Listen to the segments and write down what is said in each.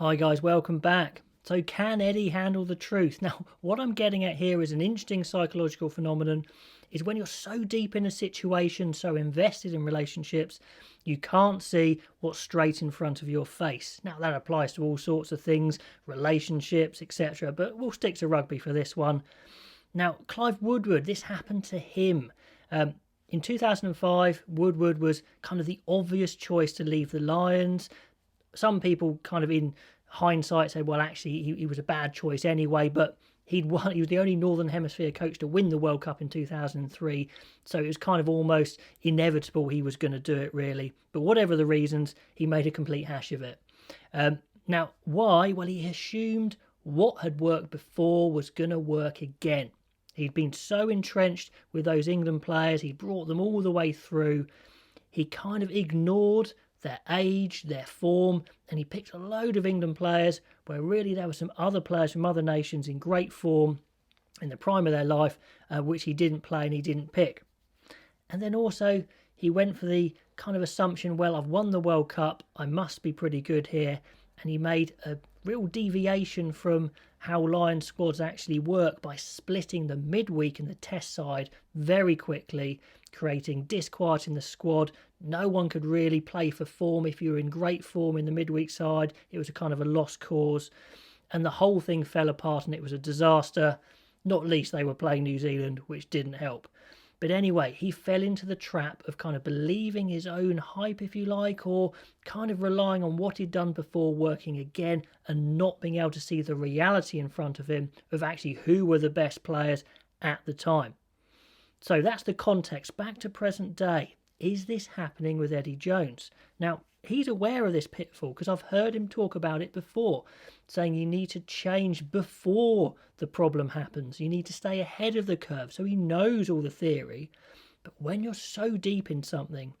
Hi guys, welcome back. So can Eddie handle the truth? Now, what I'm getting at here is an interesting psychological phenomenon is when you're so deep in a situation, so invested in relationships, you can't see what's straight in front of your face. Now, that applies to all sorts of things, relationships, etc. But we'll stick to rugby for this one. Now, Clive Woodward, this happened to him. In 2005, Woodward was kind of the obvious choice to leave the Lions. Some people kind of in hindsight say, well, actually, he was a bad choice anyway, but he was the only Northern Hemisphere coach to win the World Cup in 2003, so it was kind of almost inevitable he was going to do it, really. But whatever the reasons, he made a complete hash of it. Now, why? Well, he assumed what had worked before was going to work again. He'd been so entrenched with those England players, he brought them all the way through. He kind of ignored their age, their form, and he picked a load of England players where really there were some other players from other nations in great form in the prime of their life, which he didn't play and he didn't pick. And then also he went for the kind of assumption, well, I've won the World Cup, I must be pretty good here, and he made a real deviation from how Lions squads actually work by splitting the midweek and the test side very quickly, creating disquiet in the squad. No one could really play for form. If you were in great form in the midweek side, it was a kind of a lost cause. And the whole thing fell apart and it was a disaster. Not least they were playing New Zealand, which didn't help. But anyway, he fell into the trap of kind of believing his own hype, if you like, or kind of relying on what he'd done before working again and not being able to see the reality in front of him of actually who were the best players at the time. So that's the context. Back to present day. Is this happening with Eddie Jones? Now, he's aware of this pitfall because I've heard him talk about it before, saying you need to change before the problem happens. You need to stay ahead of the curve. So he knows all the theory. But when you're so deep in something,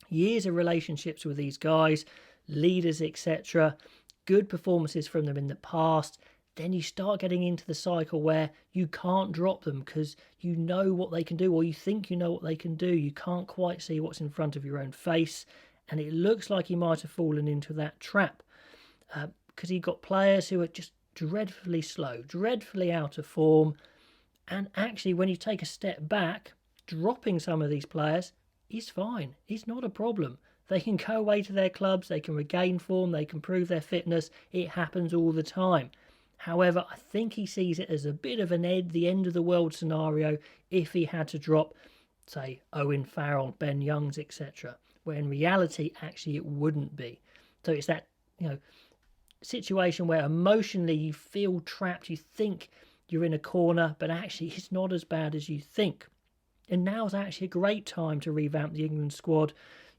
years of relationships with these guys, leaders, etc., good performances from them in the past, then you start getting into the cycle where you can't drop them because you know what they can do, or you think you know what they can do. You can't quite see what's in front of your own face. And it looks like he might have fallen into that trap because he got players who are just dreadfully slow, dreadfully out of form. And actually, when you take a step back, dropping some of these players is fine. It's not a problem. They can go away to their clubs, they can regain form, they can prove their fitness. It happens all the time. However, I think he sees it as a bit of the end of the world scenario if he had to drop, say, Owen Farrell, Ben Youngs, etc., where in reality, actually, it wouldn't be. So it's that, situation where emotionally you feel trapped, you think you're in a corner, but actually it's not as bad as you think. And now's actually a great time to revamp the England squad.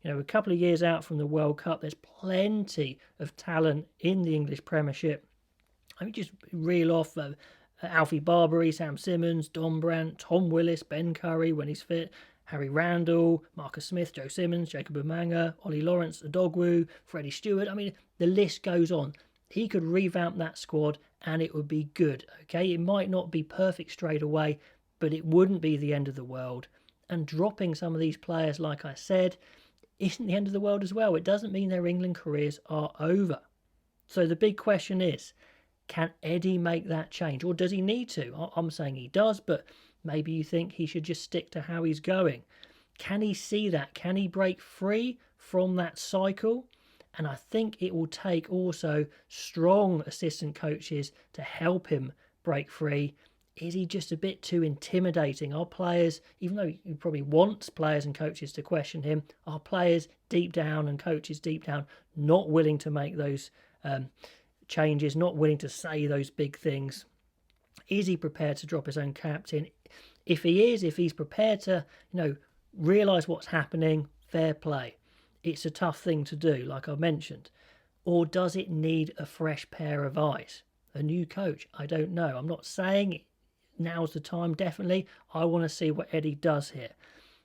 A couple of years out from the World Cup, there's plenty of talent in the English Premiership. I mean, just reel off Alfie Barbery, Sam Simmons, Don Brandt, Tom Willis, Ben Curry when he's fit, Harry Randall, Marcus Smith, Joe Simmons, Jacob Umanga, Ollie Lawrence, Adogwu, Freddie Stewart. I mean, the list goes on. He could revamp that squad and it would be good, okay? It might not be perfect straight away, but it wouldn't be the end of the world. And dropping some of these players, like I said, isn't the end of the world as well. It doesn't mean their England careers are over. So the big question is, can Eddie make that change? Or does he need to? I'm saying he does, but maybe you think he should just stick to how he's going. Can he see that? Can he break free from that cycle? And I think it will take also strong assistant coaches to help him break free. Is he just a bit too intimidating? Are players, even though he probably wants players and coaches to question him, are players deep down and coaches deep down not willing to make those changes, not willing to say those big things? Is he prepared to drop his own captain? If he is, if he's prepared to, realise what's happening, fair play. It's a tough thing to do, like I mentioned. Or does it need a fresh pair of eyes? A new coach? I don't know. I'm not saying now's the time, definitely. I want to see what Eddie does here.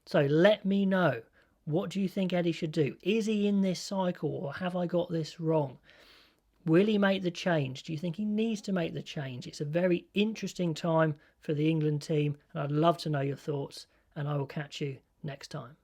So let me know. What do you think Eddie should do? Is he in this cycle or have I got this wrong? Will he make the change? Do you think he needs to make the change? It's a very interesting time for the England team and I'd love to know your thoughts and I will catch you next time.